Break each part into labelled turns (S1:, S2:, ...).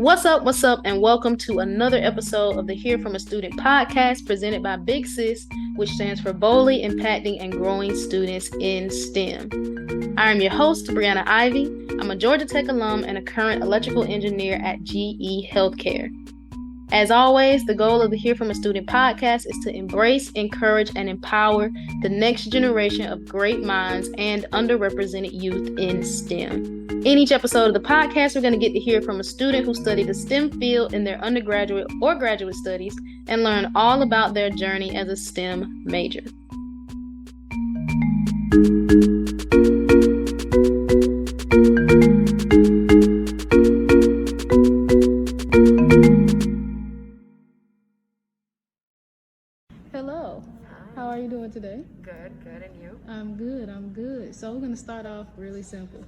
S1: What's up, and welcome to another episode of the Hear From a Student podcast presented by Big Sis, which stands for Boldly Impacting and Growing Students in STEM. I am your host, Brianna Ivy. I'm a Georgia Tech alum and a current electrical engineer at GE Healthcare. As always, the goal of the Hear From a Student podcast is to embrace, encourage, and empower the next generation of great minds and underrepresented youth in STEM. In each episode of the podcast, we're going to get to hear from a student who studied the STEM field in their undergraduate or graduate studies and learn all about their journey as a STEM major. Hello.
S2: Hi.
S1: How are you doing today?
S2: Good, and you?
S1: I'm good. So we're going to start off really simple.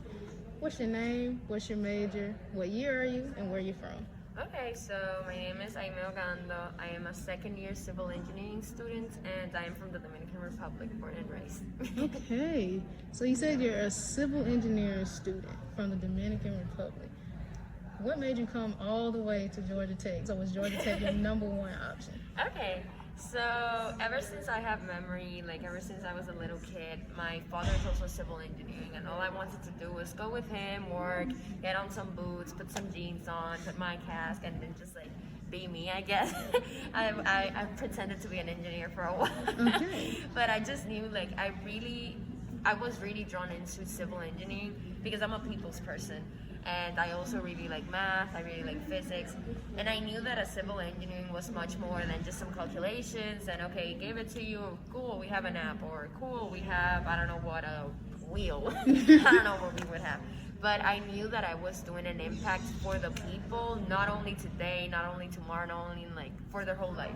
S1: What's your name? What's your major? What year are you? And where are you from?
S2: Okay, so my name is Aimée Ogando. I am a second-year civil engineering student, and I am from the Dominican Republic, born and raised.
S1: Okay. So you said you're a civil engineering student from the Dominican Republic. What made you come all the way to Georgia Tech? So was Georgia Tech your number one option?
S2: Okay, so ever since I have memory, ever since I was a little kid, my father is also civil engineering, and all I wanted to do was go with him, work, get on some boots, put some jeans on, put my cask, and then just be me, I guess. I pretended to be an engineer for a while.
S1: Okay.
S2: But I just knew I was really drawn into civil engineering because I'm a people's person. And I also really like math, I really like physics, and I knew that a civil engineering was much more than just some calculations and okay, gave it to you, cool, we have an app, or cool, we have, I don't know what, a wheel. I don't know what we would have. But I knew that I was doing an impact for the people, not only today, not only tomorrow, not only for their whole life.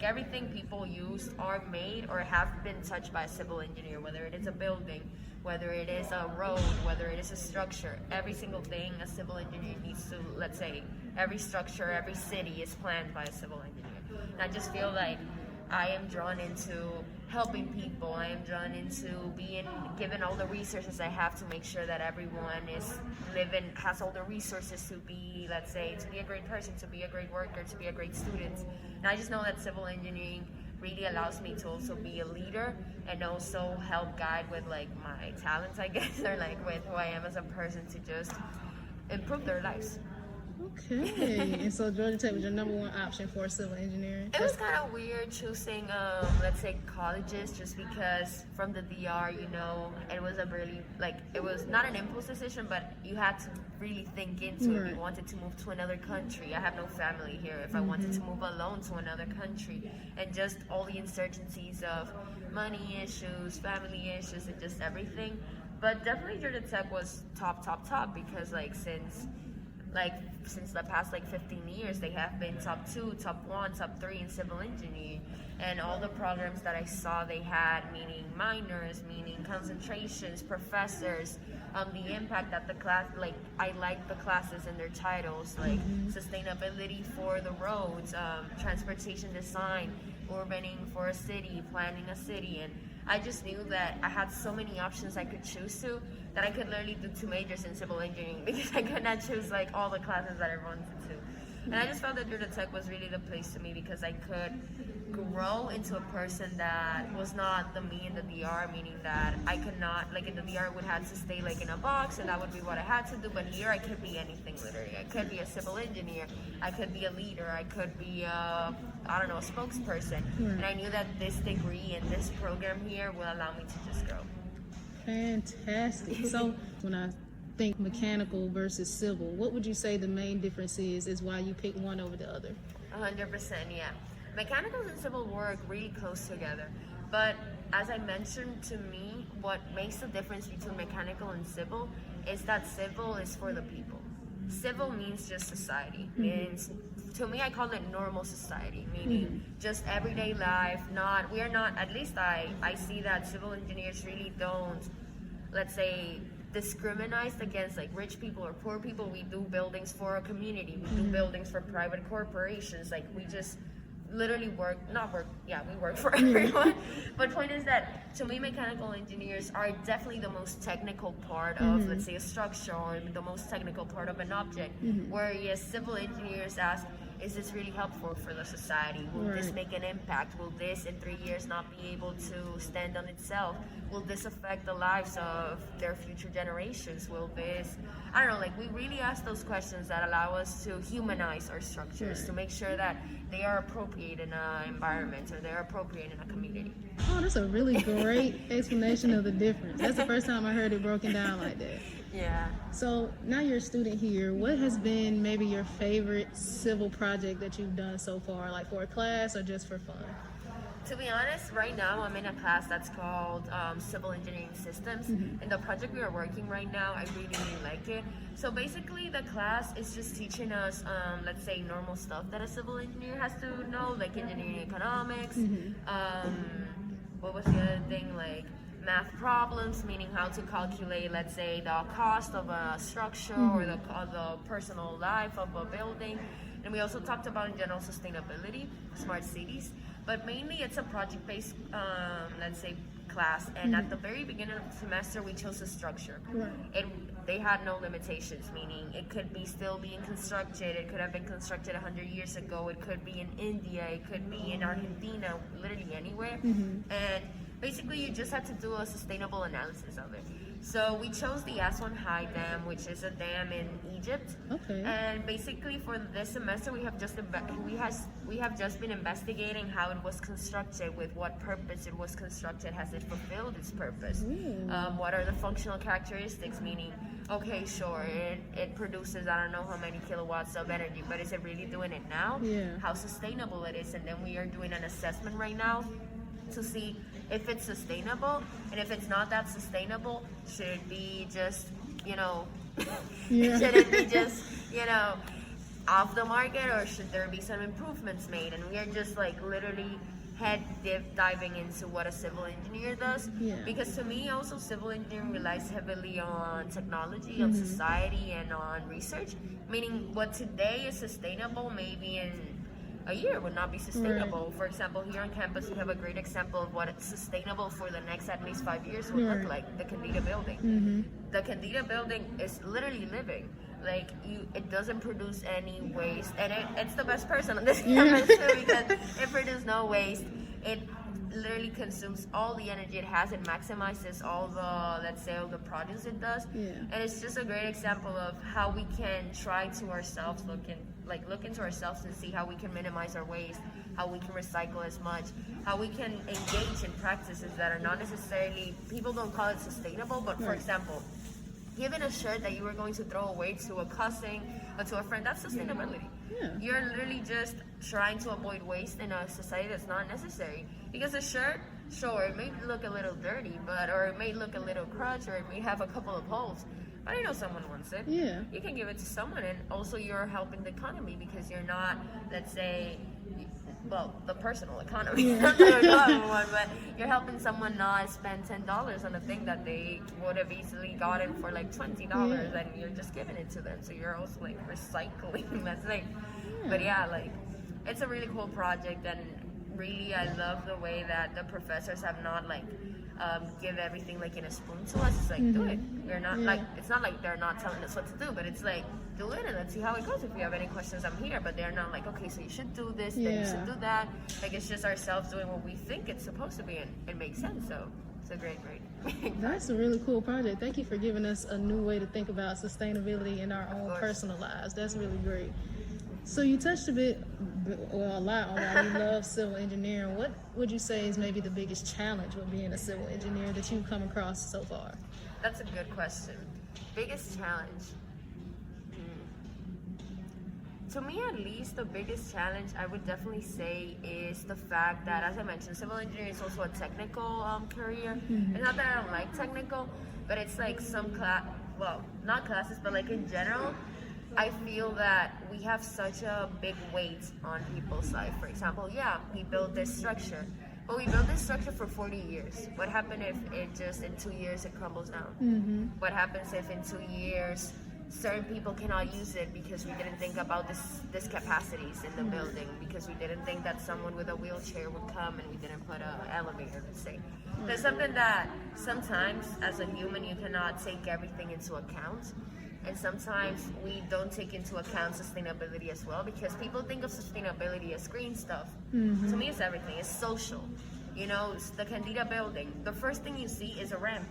S2: Everything people use are made or have been touched by a civil engineer, whether it is a building, whether it is a road, whether it is a structure. Every single thing a civil engineer needs to, let's say, every structure, every city is planned by a civil engineer. And I just feel like I am drawn into helping people. I am drawn into being given all the resources I have to make sure that everyone has all the resources to be, let's say, to be a great person, to be a great worker, to be a great student. And I just know that civil engineering really allows me to also be a leader and also help guide with my talents, I guess, or with who I am as a person to just improve their lives.
S1: Okay. And so Georgia Tech was your number one option for civil engineering?
S2: It was kind of weird choosing, let's say, colleges just because from the DR, it was it was not an impulse decision, but you had to really think into it. If you wanted to move to another country, I have no family here. If I wanted to move alone to another country, and just all the uncertainties of money issues, family issues, and just everything. But definitely Georgia Tech was top because since the past 15 years, they have been top 2, top 1, top 3 in civil engineering, and all the programs that I saw they had, meaning minors, meaning concentrations, professors, the impact that the class, I like the classes and their titles, sustainability for the roads, transportation design, urbaning for a city, planning a city, and I just knew that I had so many options I could choose to that I could literally do 2 majors in civil engineering because I could not choose all the classes that I wanted to. And I just felt that Georgia Tech was really the place to me because I could grow into a person that was not the me in the DR, meaning that I could not, in the DR, I would have to stay in a box and that would be what I had to do, but here I could be anything literally. I could be a civil engineer, I could be a leader, I could be a spokesperson. And I knew that this degree and this program here will allow me to just grow.
S1: Fantastic. So when I think mechanical versus civil, what would you say the main difference is why you pick one over the other?
S2: 100%, yeah. Mechanicals and civil work really close together. But as I mentioned, to me, what makes the difference between mechanical and civil is that civil is for the people. Civil means just society. Means, to me, I call it normal society, meaning just everyday life. We are not, at least I see that civil engineers really don't, let's say, discriminate against rich people or poor people. We do buildings for a community. We do buildings for private corporations. We just literally we work for everyone. But point is that to me, mechanical engineers are definitely the most technical part of, let's say, a structure, or the most technical part of an object. Whereas civil engineers ask, is this really helpful for the society? Will this make an impact? Will this in 3 years not be able to stand on itself? Will this affect the lives of their future generations? Will this, I don't know, like, we really ask those questions that allow us to humanize our structures, to make sure that they are appropriate in an environment, or they're appropriate in a community.
S1: Oh, that's a really great explanation of the difference. That's the first time I heard it broken down like that.
S2: Yeah.
S1: So now you're a student here. What has been maybe your favorite civil project that you've done so far, like for a class or just for fun?
S2: To be honest, right now I'm in a class that's called Civil Engineering Systems, and the project we are working right now, I really, really like it. So basically the class is just teaching us, let's say, normal stuff that a civil engineer has to know, like engineering economics, what was the other thing, like math problems, meaning how to calculate, let's say, the cost of a structure or the personal life of a building. And we also talked about, in general, sustainability, smart cities. But mainly it's a project-based, let's say, class. And at the very beginning of the semester, we chose a structure. They had no limitations, meaning it could be still being constructed. It could have been constructed 100 years ago. It could be in India. It could be in Argentina, literally anywhere. And basically, you just had to do a sustainable analysis of it. So we chose the Aswan High Dam, which is a dam in Egypt. And basically, for this semester, we have just been investigating how it was constructed, with what purpose it was constructed, has it fulfilled its purpose? What are the functional characteristics? Meaning, okay, sure, it produces I don't know how many kilowatts of energy, but is it really doing it now? How sustainable it is? And then we are doing an assessment right now to see if it's sustainable, and if it's not that sustainable, should it be just, should it be just, off the market, or should there be some improvements made? And we are just like literally diving into what a civil engineer does, because to me also civil engineering relies heavily on technology, on society, and on research, meaning what today is sustainable maybe in a year would not be sustainable. For example, here on campus, we have a great example of what sustainable for the next at least 5 years would look like, the Candida building. The Candida building is literally living. Like, it doesn't produce any waste, and it's the best person on this campus too, because it produces no waste. It literally consumes all the energy it has. It maximizes all the, let's say, all the produce it does. And it's just a great example of how we can try to ourselves look into ourselves and see how we can minimize our waste, how we can recycle as much, how we can engage in practices that are not necessarily, people don't call it sustainable, but for example, giving a shirt that you were going to throw away to a cousin or to a friend, that's sustainability. You're literally just trying to avoid waste in a society that's not necessary. Because a shirt, sure, it may look a little dirty, or it may look a little crushed, or it may have a couple of holes, but I know someone wants it. You can give it to someone, and also you're helping the economy, because you're not, let's say, the personal economy, not the government one, but you're helping someone not spend $10 on a thing that they would have easily gotten for like $20, and you're just giving it to them. So you're also like recycling that thing. But like, it's a really cool project, and really I love the way that the professors have not like give everything like in a spoon to us. It's like, do it. You're not like, it's not like they're not telling us what to do, but it's like, do it and let's see how it goes. If you have any questions, I'm here. But they're not like, okay, so you should do this, then you should do that. Like, it's just ourselves doing what we think it's supposed to be, and it makes sense. So it's a great
S1: That's a really cool project. Thank you for giving us a new way to think about sustainability in our own personal lives. That's really great. So you touched a lot on why you love civil engineering. What would you say is maybe the biggest challenge with being a civil engineer that you've come across so far?
S2: That's a good question. Biggest challenge? To me, at least, the biggest challenge I would definitely say is the fact that, as I mentioned, civil engineering is also a technical career. It's not that I don't like technical, but it's like not classes, but like in general, I feel that we have such a big weight on people's life. For example, we built this structure, but we built this structure for 40 years. What happens if it just in 2 years it crumbles down? What happens if in 2 years certain people cannot use it because we didn't think about this capacities in the building, because we didn't think that someone with a wheelchair would come, and we didn't put an elevator, let's say. There's something that sometimes as a human you cannot take everything into account, and sometimes we don't take into account sustainability as well, because people think of sustainability as green stuff. To me, it's everything. It's social. You know, it's the Candida building. The first thing you see is a ramp.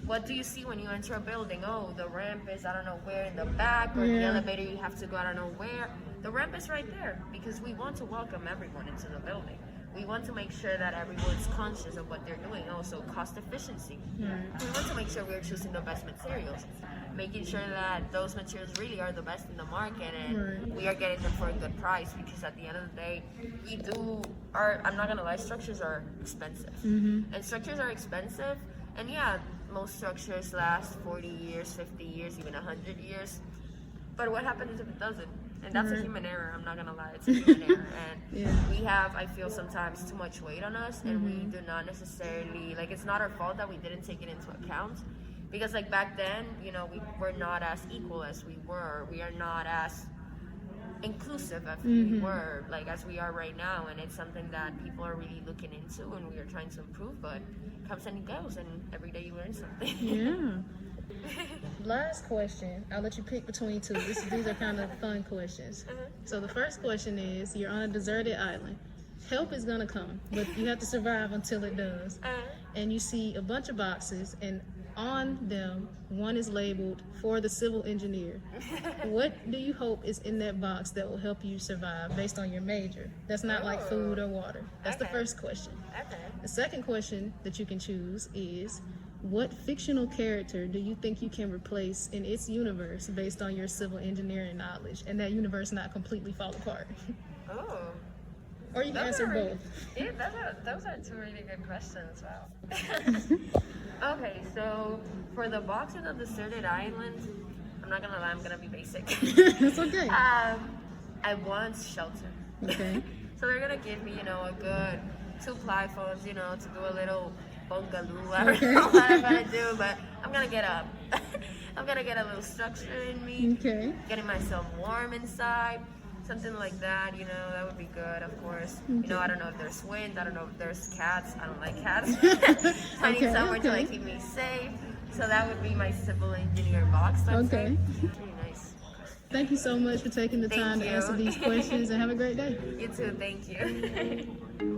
S2: What do you see when you enter a building? Oh, the ramp is I don't know where in the back, or the elevator you have to go I don't know where. The ramp is right there because we want to welcome everyone into the building. We want to make sure that everyone's conscious of what they're doing. Also, cost efficiency. We want to make sure we're choosing the best materials, making sure that those materials really are the best in the market, and we are getting them for a good price, because at the end of the day, I'm not gonna lie, structures are expensive. And structures are expensive, and yeah, most structures last 40 years, 50 years, even 100 years. But what happens if it doesn't? And that's a human error, I'm not gonna lie, it's a human error. And we have, I feel sometimes, too much weight on us, and we do not necessarily, like, it's not our fault that we didn't take it into account. Because like back then, you know, we were not as equal as we were. We are not as inclusive as we were, like as we are right now. And it's something that people are really looking into, and we are trying to improve, but it comes and it goes, and every day you learn something.
S1: Last question. I'll let you pick between two. These are kind of fun questions. So the first question is, you're on a deserted island. Help is gonna come, but you have to survive until it does. And you see a bunch of boxes, and on them, one is labeled for the civil engineer. What do you hope is in that box that will help you survive based on your major? That's not like food or water. That's the first question. The second question that you can choose is, what fictional character do you think you can replace in its universe based on your civil engineering knowledge, and that universe not completely fall apart? Or you can answer both.
S2: Yeah, those are two really good questions. Wow. Okay, so for the box in the deserted island, I'm not gonna lie, I'm gonna be basic.
S1: That's okay.
S2: I want shelter.
S1: Okay.
S2: So they're gonna give me, you know, a good 2 ply phones, you know, to do a little bungaloo. I don't know what I'm gonna do, but I'm gonna get up. I'm gonna get a little structure in me.
S1: Okay.
S2: Getting myself warm inside. Something like that, you know, that would be good, of course. You know, I don't know if there's wind, I don't know if there's cats. I don't like cats. I need somewhere to like keep me safe. So that would be my civil engineer box, I'd say. Really nice.
S1: Thank you so much for taking the time to answer these questions, and have a great day.
S2: You too, thank you.